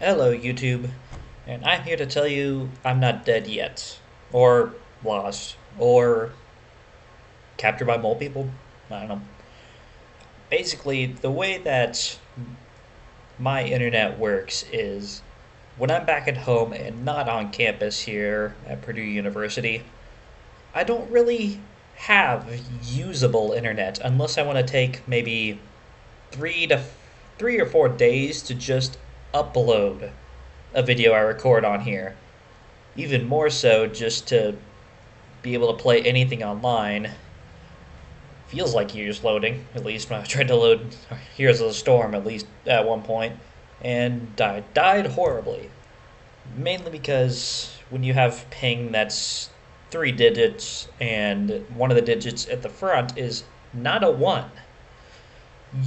Hello, YouTube, and I'm here to tell you I'm not dead yet, or lost, or captured by mole people. I don't know. Basically, the way that my internet works is when I'm back at home and not on campus here at Purdue University, I don't really have usable internet unless I want to take maybe 3 or 4 days to just upload a video I record on here. Even more so, just to be able to play anything online. Feels like years loading, at least when I tried to load Heroes of the Storm, at least at one point, and died horribly. Mainly because when you have ping that's 3 digits, and one of the digits at the front is not a 1,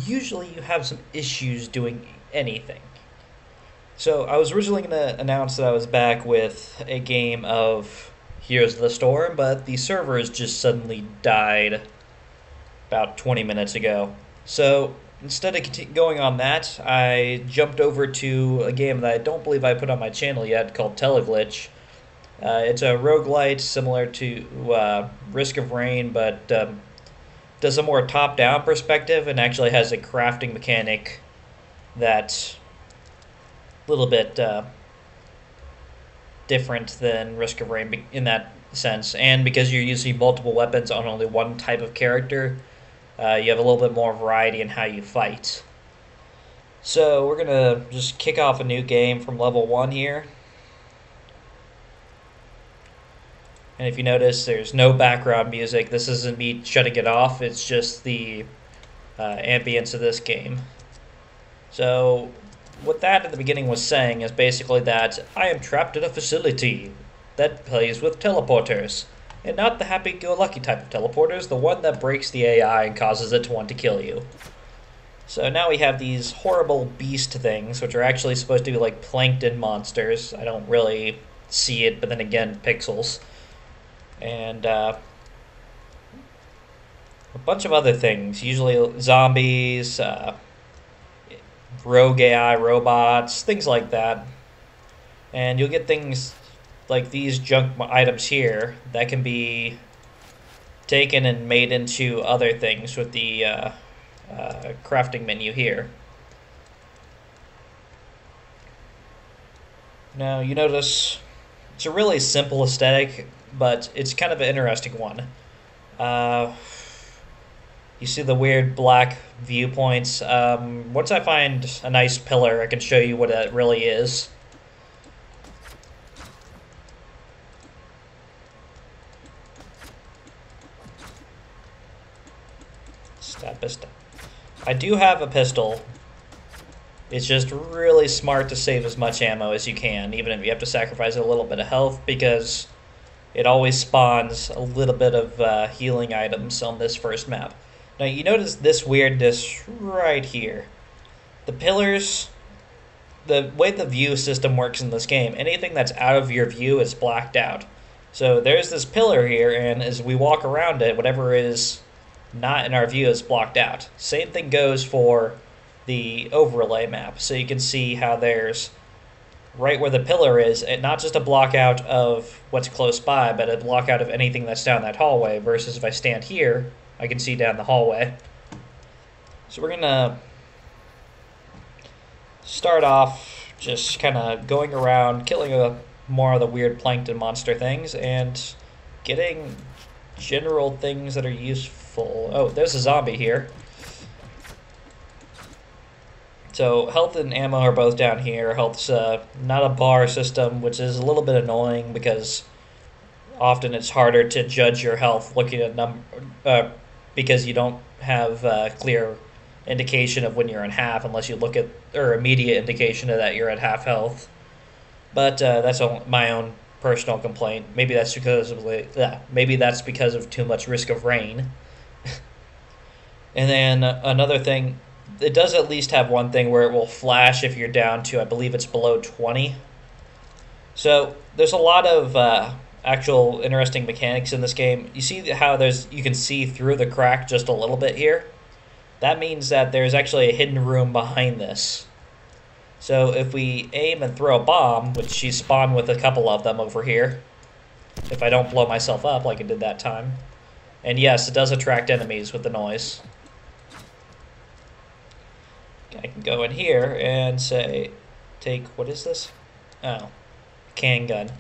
usually you have some issues doing anything. So I was originally going to announce that I was back with a game of Heroes of the Storm, but the servers just suddenly died about 20 minutes ago. So instead of going on that, I jumped over to a game that I don't believe I put on my channel yet called Teleglitch. It's a roguelite similar to Risk of Rain, but does a more top-down perspective and actually has a crafting mechanic that's a little bit different than Risk of Rain in that sense. And because you're using multiple weapons on only one type of character, you have a little bit more variety in how you fight. So we're going to just kick off a new game from level 1 here. And if you notice, there's no background music. This isn't me shutting it off. It's just the ambience of this game. So what that at the beginning was saying is basically that I am trapped in a facility that plays with teleporters. And not the happy-go-lucky type of teleporters, the one that breaks the AI and causes it to want to kill you. So now we have these horrible beast things, which are actually supposed to be like plankton monsters. I don't really see it, but then again, pixels. And a bunch of other things, usually zombies, rogue AI robots, things like that. And you'll get things like these junk items here that can be taken and made into other things with the crafting menu here. Now you notice it's a really simple aesthetic, but it's kind of an interesting one. You see the weird black viewpoints. Once I find a nice pillar, I can show you what it really is. Stab, stab. I do have a pistol. It's just really smart to save as much ammo as you can, even if you have to sacrifice a little bit of health, because it always spawns a little bit of healing items on this first map. Now you notice this weirdness right here. The pillars, the way the view system works in this game, anything that's out of your view is blacked out. So there's this pillar here, and as we walk around it, whatever is not in our view is blocked out. Same thing goes for the overlay map. So you can see how there's right where the pillar is, and not just a block out of what's close by, but a block out of anything that's down that hallway, versus if I stand here, I can see down the hallway. So we're going to start off just kind of going around, killing more of the weird plankton monster things, and getting general things that are useful. Oh, there's a zombie here. So health and ammo are both down here. Health's not a bar system, which is a little bit annoying because often it's harder to judge your health looking at because you don't have clear indication of when you're in half unless you look at, or immediate indication of that you're at half health. But that's my own personal complaint. Maybe that's because of too much Risk of Rain. And then another thing, it does at least have one thing where it will flash if you're down to, I believe it's below 20. So there's a lot of actual interesting mechanics in this game. You see how you can see through the crack just a little bit here? That means that there's actually a hidden room behind this. So if we aim and throw a bomb, which she spawned with a couple of them over here, if I don't blow myself up like I did that time. And yes, it does attract enemies with the noise. I can go in here and say, take, what is this? Oh, can gun.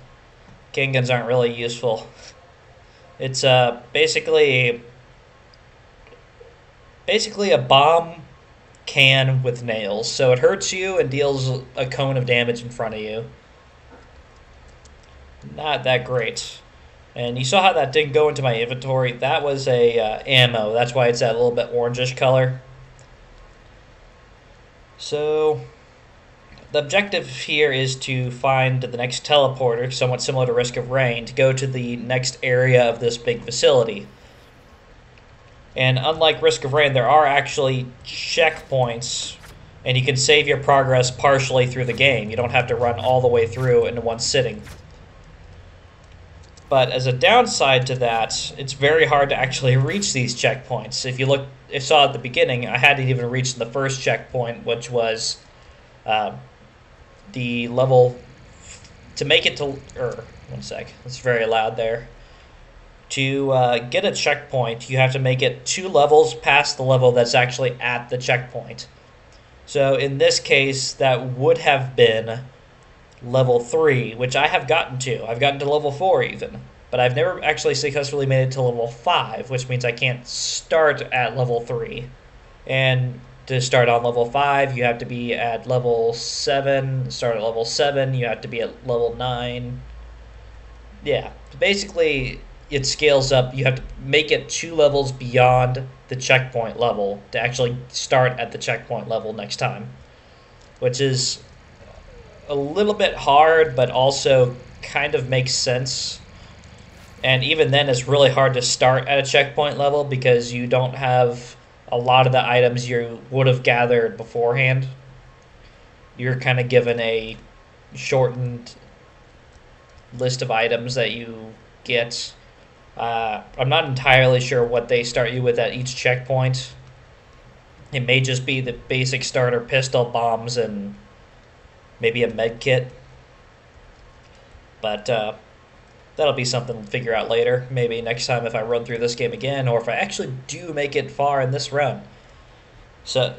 Can guns aren't really useful. It's basically a bomb can with nails. So it hurts you and deals a cone of damage in front of you. Not that great. And you saw how that didn't go into my inventory. That was a ammo. That's why it's that little bit orangish color. So the objective here is to find the next teleporter, somewhat similar to Risk of Rain, to go to the next area of this big facility. And unlike Risk of Rain, there are actually checkpoints, and you can save your progress partially through the game. You don't have to run all the way through in one sitting. But as a downside to that, it's very hard to actually reach these checkpoints. If you saw at the beginning, I hadn't even reached the first checkpoint, which was the level to make it to. One sec, it's very loud there. To get a checkpoint, you have to make it 2 levels past the level that's actually at the checkpoint. So in this case, that would have been level 3, which I have gotten to. I've gotten to level 4 even. But I've never actually successfully made it to level 5, which means I can't start at level 3. And to start on level 5, you have to be at level 7. Start at level 7, you have to be at level 9. Yeah, basically it scales up. You have to make it 2 levels beyond the checkpoint level to actually start at the checkpoint level next time. Which is a little bit hard, but also kind of makes sense. And even then, it's really hard to start at a checkpoint level because you don't have a lot of the items you would have gathered beforehand. You're kind of given a shortened list of items that you get. I'm not entirely sure what they start you with at each checkpoint. It may just be the basic starter pistol, bombs, and maybe a med kit. But that'll be something to figure out later. Maybe next time if I run through this game again, or if I actually do make it far in this run. So,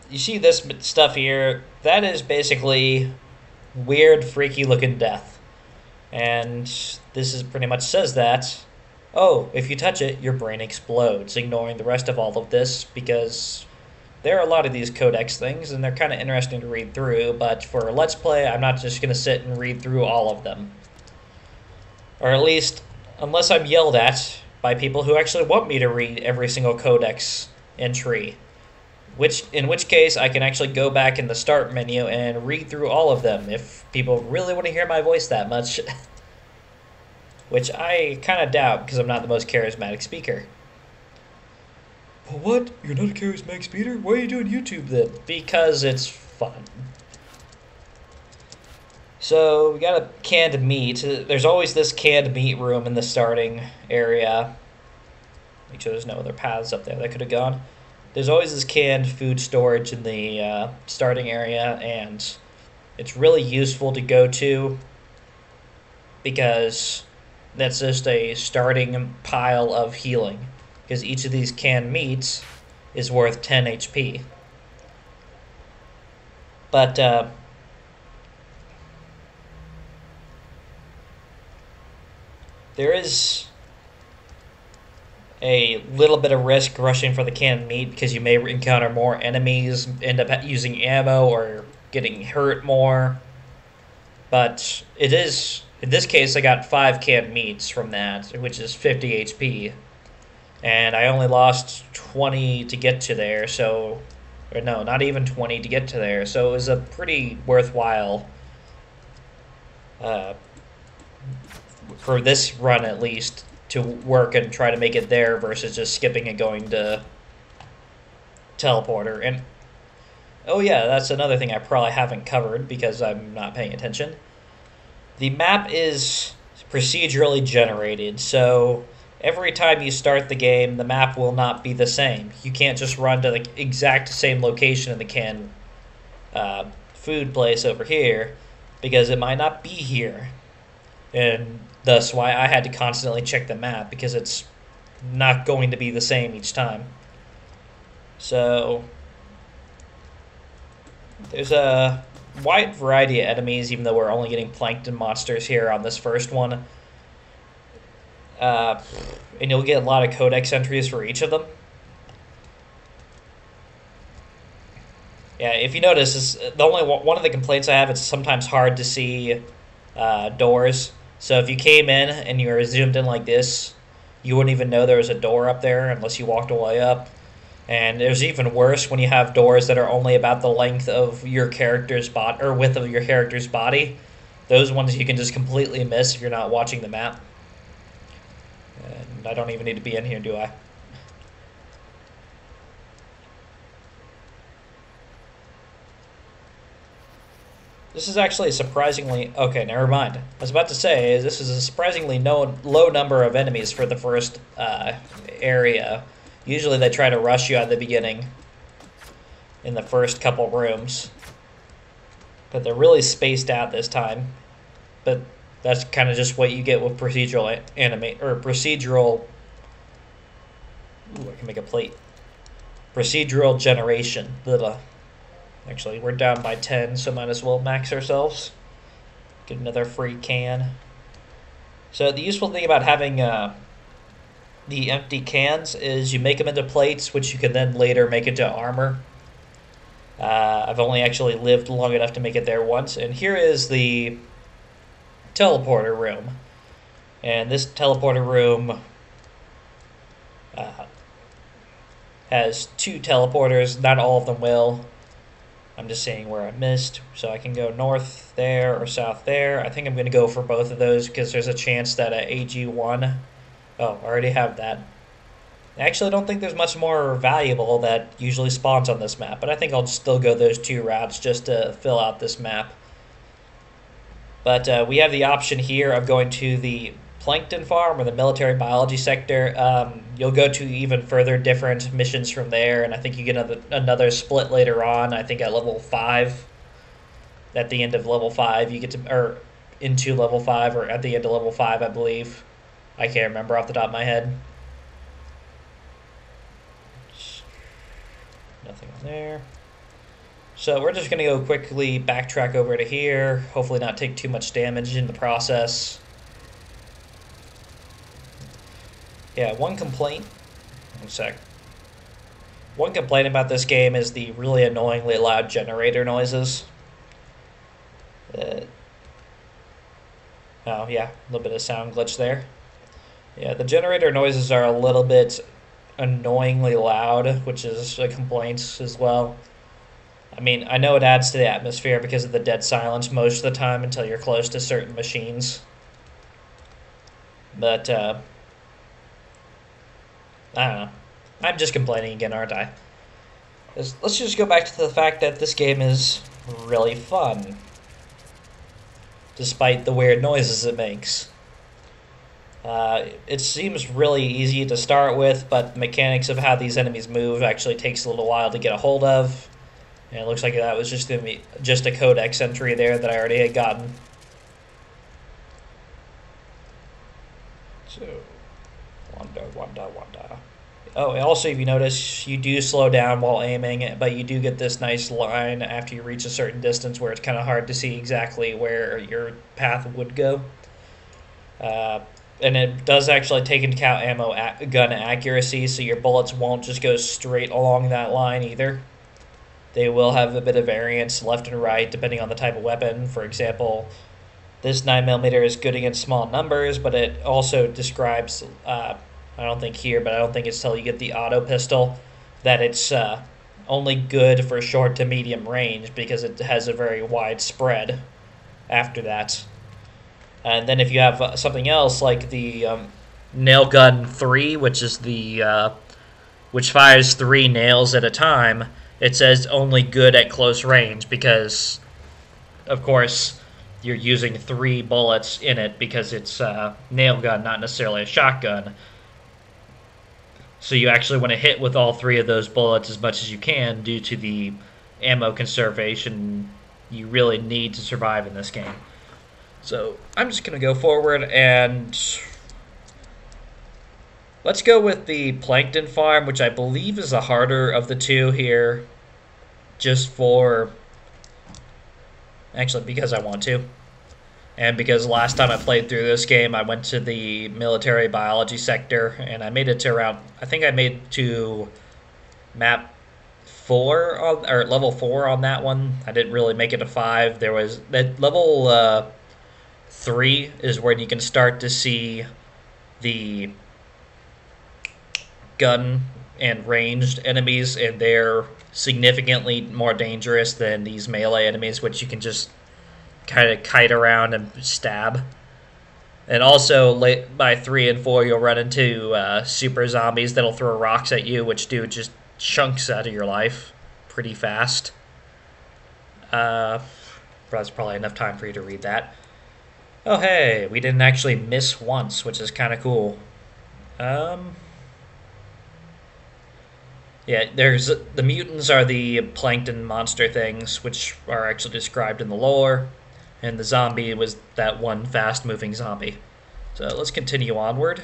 you see this stuff here? That is basically weird, freaky looking death. And this is pretty much says that, oh, if you touch it, your brain explodes, ignoring the rest of all of this, because there are a lot of these codex things, and they're kind of interesting to read through, but for a Let's Play, I'm not just going to sit and read through all of them. Or at least, unless I'm yelled at by people who actually want me to read every single codex entry. In which case, I can actually go back in the start menu and read through all of them if people really want to hear my voice that much. Which I kind of doubt, because I'm not the most charismatic speaker. Well, what? You're not a charismatic speaker? Why are you doing YouTube then? Because it's fun. So, we got a canned meat. There's always this canned meat room in the starting area. Make sure there's no other paths up there that could have gone. There's always this canned food storage in the starting area, and it's really useful to go to because that's just a starting pile of healing. Because each of these canned meats is worth 10 HP. But, there is a little bit of risk rushing for the canned meat because you may encounter more enemies, end up using ammo, or getting hurt more. But it is, in this case, I got 5 canned meats from that, which is 50 HP. And I only lost 20 to get to there, so... Or no, not even 20 to get to there, so it was a pretty worthwhile... for this run, at least, to work and try to make it there versus just skipping and going to teleporter. And oh yeah, that's another thing I probably haven't covered because I'm not paying attention. The map is procedurally generated, so every time you start the game, the map will not be the same. You can't just run to the exact same location in the can food place over here because it might not be here. And thus why I had to constantly check the map because it's not going to be the same each time. So there's a wide variety of enemies, even though we're only getting plankton monsters here on this first one. And you'll get a lot of codex entries for each of them. Yeah, if you notice, the only one of the complaints I have, it's sometimes hard to see doors. So if you came in and you were zoomed in like this, you wouldn't even know there was a door up there unless you walked all the way up. And it was even worse when you have doors that are only about the length of your character's body, or width of your character's body. Those ones you can just completely miss if you're not watching the map. And I don't even need to be in here, do I? This is actually a surprisingly... Okay, never mind. I was about to say, this is a surprisingly low number of enemies for the first area. Usually they try to rush you at the beginning in the first couple rooms. But they're really spaced out this time. But that's kind of just what you get with procedural procedural... Ooh, I can make a plate. Procedural generation. Blah. Actually, we're down by 10, so might as well max ourselves. Get another free can. So the useful thing about having the empty cans is you make them into plates, which you can then later make into armor. I've only actually lived long enough to make it there once. And here is the teleporter room. And this teleporter room has 2 teleporters. Not all of them will. I'm just seeing where I missed, so I can go north there or south there. I think I'm going to go for both of those because there's a chance that AG1... Oh, I already have that. Actually, I don't think there's much more valuable that usually spawns on this map, but I think I'll still go those 2 routes just to fill out this map. But we have the option here of going to the plankton farm or the military biology sector. You'll go to even further different missions from there, and I think you get another split later on. I think at level 5, at the end of level 5, you get to, or into level 5, or at the end of level 5, I believe. I can't remember off the top of my head. Nothing on there. So we're just going to go quickly backtrack over to here, hopefully not take too much damage in the process. Yeah, one complaint about this game is the really annoyingly loud generator noises. Oh yeah, a little bit of sound glitch there. Yeah, the generator noises are a little bit annoyingly loud, which is a complaint as well. I mean, I know it adds to the atmosphere because of the dead silence most of the time until you're close to certain machines. But, I don't know. I'm just complaining again, aren't I? Let's just go back to the fact that this game is really fun, despite the weird noises it makes. It seems really easy to start with, but the mechanics of how these enemies move actually takes a little while to get a hold of. And it looks like that was just going to be just a codex entry there that I already had gotten. So, wanda. Oh, also, if you notice, you do slow down while aiming, but you do get this nice line after you reach a certain distance where it's kind of hard to see exactly where your path would go. And it does actually take into account gun accuracy, so your bullets won't just go straight along that line either. They will have a bit of variance left and right depending on the type of weapon. For example, this 9mm is good against small numbers, but it also describes, I don't think here, but I don't think it's till you get the auto pistol, that it's only good for short to medium range because it has a very wide spread after that. And then if you have something else like the Nail Gun 3, which is the which fires 3 nails at a time, it says only good at close range because, of course, you're using 3 bullets in it because it's a nail gun, not necessarily a shotgun. So you actually want to hit with all 3 of those bullets as much as you can due to the ammo conservation you really need to survive in this game. So I'm just going to go forward and let's go with the plankton farm, which I believe is the harder of the two here, just for, actually because I want to. And because last time I played through this game, I went to the military biology sector, and I made it to around, I think I made to map 4, or level 4 on that one. I didn't really make it to 5. There was, that level 3 is when you can start to see the gun and ranged enemies, and they're significantly more dangerous than these melee enemies, which you can just kind of kite around and stab. And also, by 3 and 4, you'll run into super zombies that'll throw rocks at you, which do just chunks out of your life pretty fast. That's probably enough time for you to read that. Oh, hey, we didn't actually miss once, which is kind of cool. Yeah, there's the mutants are the plankton monster things, which are actually described in the lore. And the zombie was that one fast-moving zombie. So let's continue onward.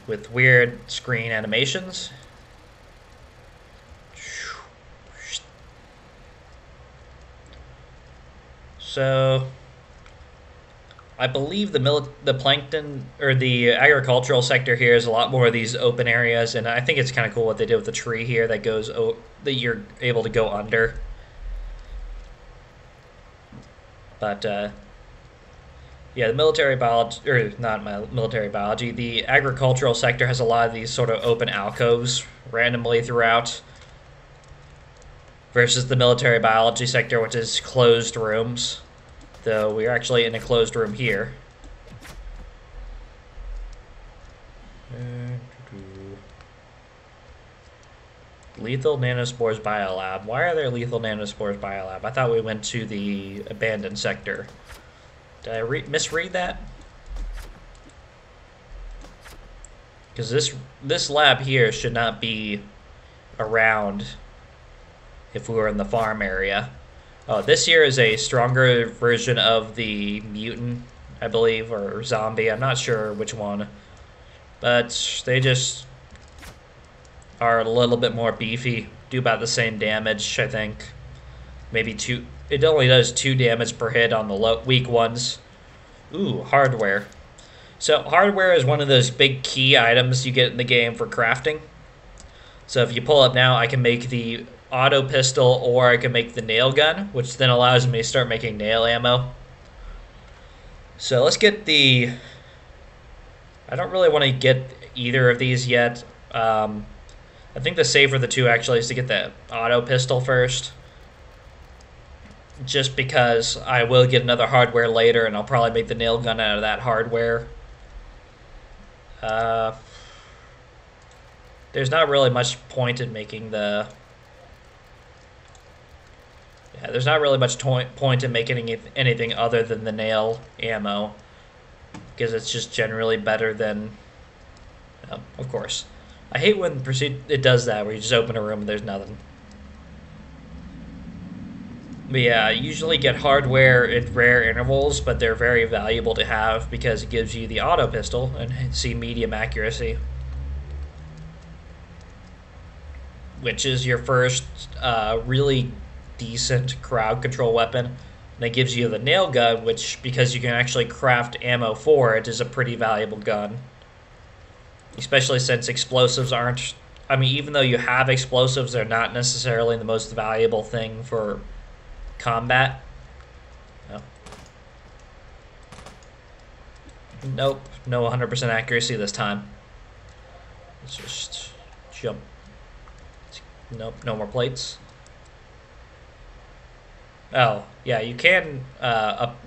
With weird screen animations. So I believe the plankton, or the agricultural sector here is a lot more of these open areas, and I think it's kind of cool what they did with the tree here that goes, that you're able to go under. But, yeah, the military biology, or not military biology, the agricultural sector has a lot of these sort of open alcoves randomly throughout, versus the military biology sector, which is closed rooms, though we're actually in a closed room here. Lethal Nanospores Biolab. Why are there Lethal Nanospores Biolab? I thought we went to the abandoned sector. Did I misread that? Because this lab here should not be around if we were in the farm area. Oh, this here is a stronger version of the mutant, I believe, or zombie. I'm not sure which one. But they just are a little bit more beefy, do about the same damage, I think. Maybe 2, it only does 2 damage per hit on the weak ones. Ooh, hardware. So hardware is one of those big key items you get in the game for crafting. So if you pull up now, I can make the auto pistol, or I can make the nail gun, which then allows me to start making nail ammo. So let's get the, I don't really want to get either of these yet. I think the safer of the two actually is to get the auto pistol first. Just because I will get another hardware later, and I'll probably make the nail gun out of that hardware. There's not really much point in making the... Yeah, there's not really much point in making anything other than the nail ammo. Because it's just generally better than... of course. I hate when it does that, where you just open a room and there's nothing. But yeah, I usually get hardware in rare intervals, but they're very valuable to have because it gives you the auto pistol and see medium accuracy, which is your first really decent crowd control weapon. And it gives you the nail gun, which, because you can actually craft ammo for it, is a pretty valuable gun. Especially since explosives aren't... I mean, even though you have explosives, they're not necessarily the most valuable thing for combat. No. Nope. No 100% accuracy this time. Let's just jump. Nope. No more plates. Oh, yeah, you can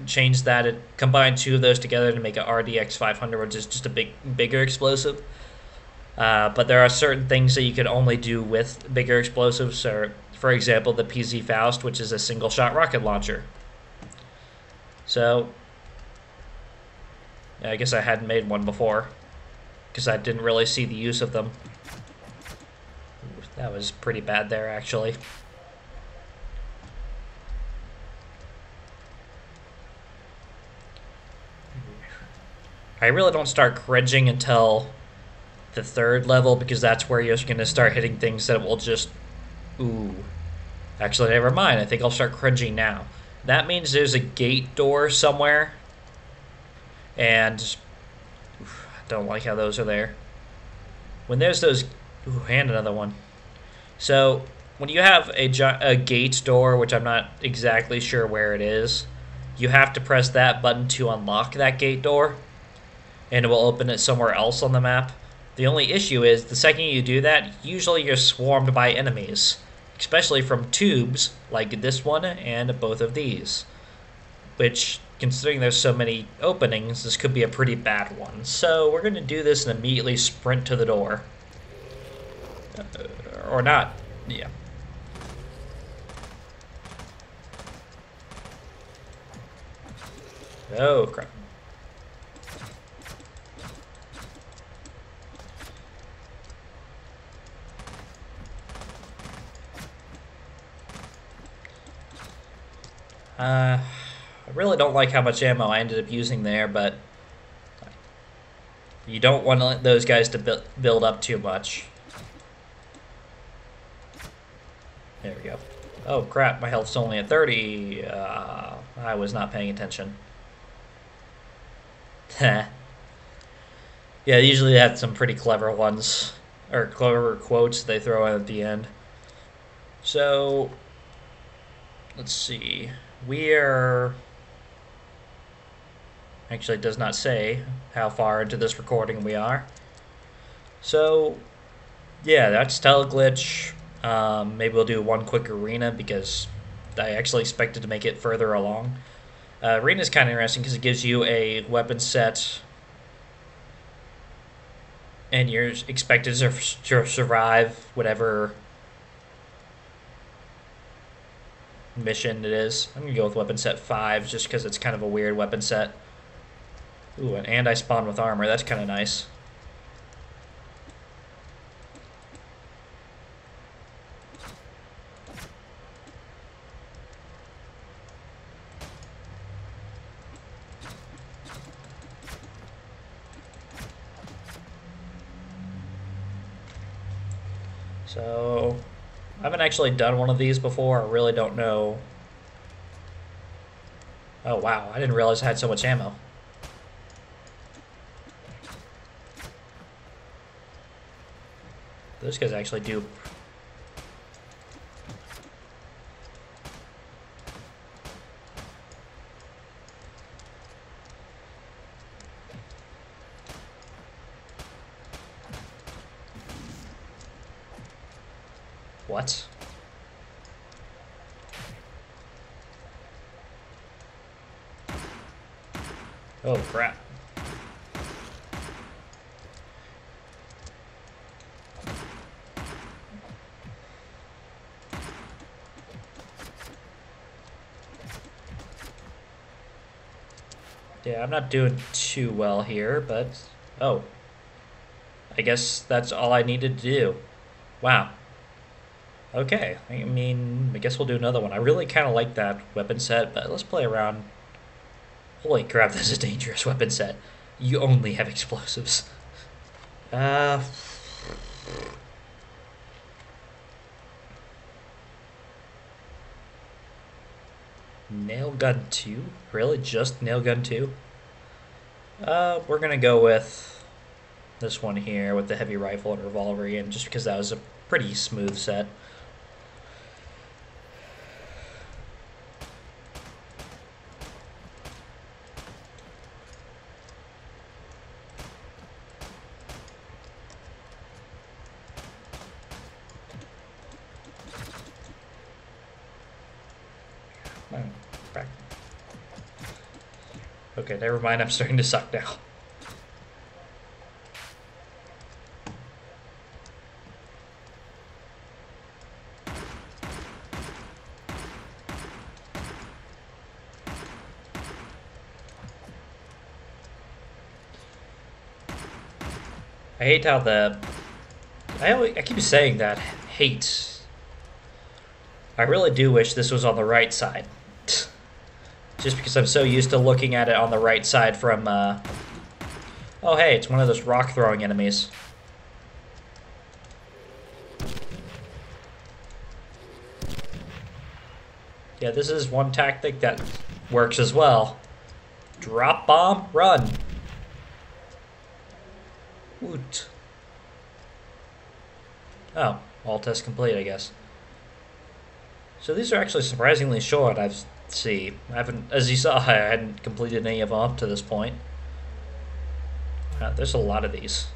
change that. Combine 2 of those together to make an RDX 500, which is just a bigger explosive. But there are certain things that you can only do with bigger explosives. So, for example, the PZ Faust, which is a single-shot rocket launcher. So, yeah, I guess I hadn't made one before, because I didn't really see the use of them. That was pretty bad there, actually. I really don't start cringing until the 3rd level, because that's where you're going to start hitting things that will just... Ooh. Actually, never mind. I think I'll start cringing now. That means there's a gate door somewhere. And... I don't like how those are there. When there's those... Ooh, and another one. So, when you have a gate door, which I'm not exactly sure where it is, you have to press that button to unlock that gate door, and it will open it somewhere else on the map. The only issue is, the second you do that, usually you're swarmed by enemies, especially from tubes, like this one and both of these. Which, considering there's so many openings, this could be a pretty bad one. So, we're going to do this and immediately sprint to the door. Or not. Yeah. Oh, crap. I really don't like how much ammo I ended up using there, but you don't want to let those guys to build up too much. There we go. Oh, crap, my health's only at 30. I was not paying attention. Yeah, usually they have some pretty clever ones, or clever quotes they throw in at the end. So, let's see. We're... Actually, it does not say how far into this recording we are. So, yeah, that's Teleglitch. Maybe we'll do one quick arena, because I actually expected to make it further along. Arena is kind of interesting because it gives you a weapon set, and you're expected to survive whatever mission it is. I'm going to go with weapon set 5 just because it's kind of a weird weapon set. Ooh, and I spawned with armor. That's kind of nice. So, I haven't actually done one of these before. I really don't know. Oh, wow. I didn't realize I had so much ammo. Those guys actually do... What? Oh, crap. Yeah, I'm not doing too well here, but... Oh. I guess that's all I needed to do. Wow. Okay, I mean, I guess we'll do another one. I really kind of like that weapon set, but let's play around. Holy crap, that's a dangerous weapon set. You only have explosives. Nail gun 2? Really? Just nail gun 2? We're gonna go with this one here with the heavy rifle and revolver again, just because that was a pretty smooth set. Okay, never mind, I'm starting to suck now. I hate how I keep saying that. Hate. I really do wish this was on the right side. Just because I'm so used to looking at it on the right side from Oh hey, it's one of those rock throwing enemies. Yeah, this is one tactic that works as well. Drop bomb, run. Woot. Oh, all tests complete, I guess. So these are actually surprisingly short, I haven't, as you saw, I hadn't completed any of them up to this point. There's a lot of these.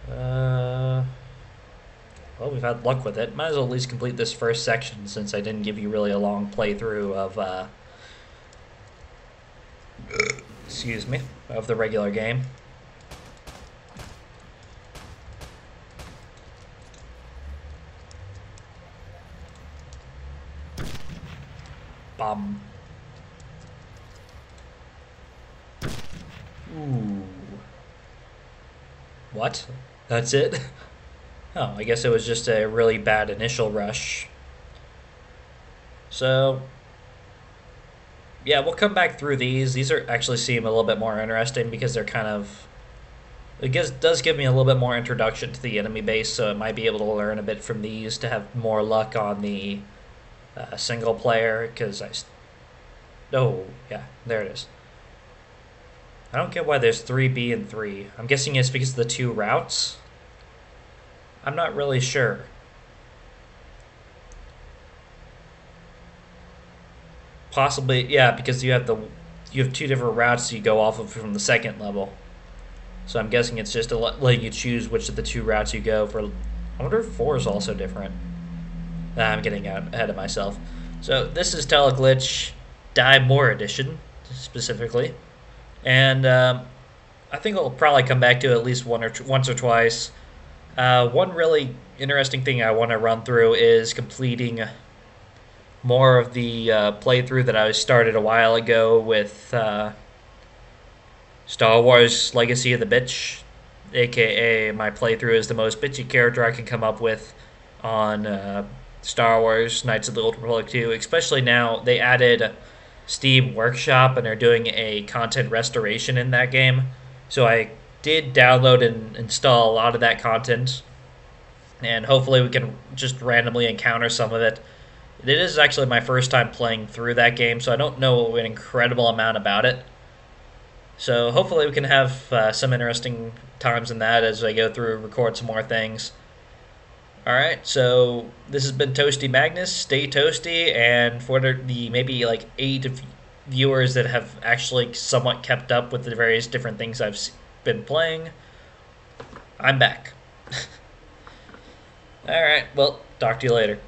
Well, we've had luck with it. Might as well at least complete this first section since I didn't give you really a long playthrough of, excuse me, of the regular game. Bomb. Ooh. What? That's it? Oh, I guess it was just a really bad initial rush. So, yeah, we'll come back through these. These are actually seem a little bit more interesting because they're kind of... does give me a little bit more introduction to the enemy base, so I might be able to learn a bit from these to have more luck on the single player, because oh, yeah, there it is. I don't get why there's 3B and 3. I'm guessing it's because of the 2 routes. I'm not really sure. Possibly, yeah, because you have 2 different routes you go off of from the second level. So I'm guessing it's just to let you choose which of the 2 routes you go for. I wonder if 4 is also different. I'm getting out ahead of myself. So this is Teleglitch Die More Edition, specifically. And I think I'll probably come back to it at least once or twice. One really interesting thing I want to run through is completing more of the playthrough that I started a while ago with Star Wars Legacy of the Bitch, aka my playthrough is the most bitchy character I can come up with on Star Wars Knights of the Old Republic 2, especially now they added Steam Workshop and are doing a content restoration in that game. So I did download and install a lot of that content, and hopefully we can just randomly encounter some of it. It is actually my first time playing through that game, so I don't know an incredible amount about it. So hopefully we can have some interesting times in that as I go through and record some more things. Alright, so this has been Toasty Magnus. Stay toasty, and for the maybe like 8 viewers that have actually somewhat kept up with the various different things I've been playing, I'm back. Alright, well, talk to you later.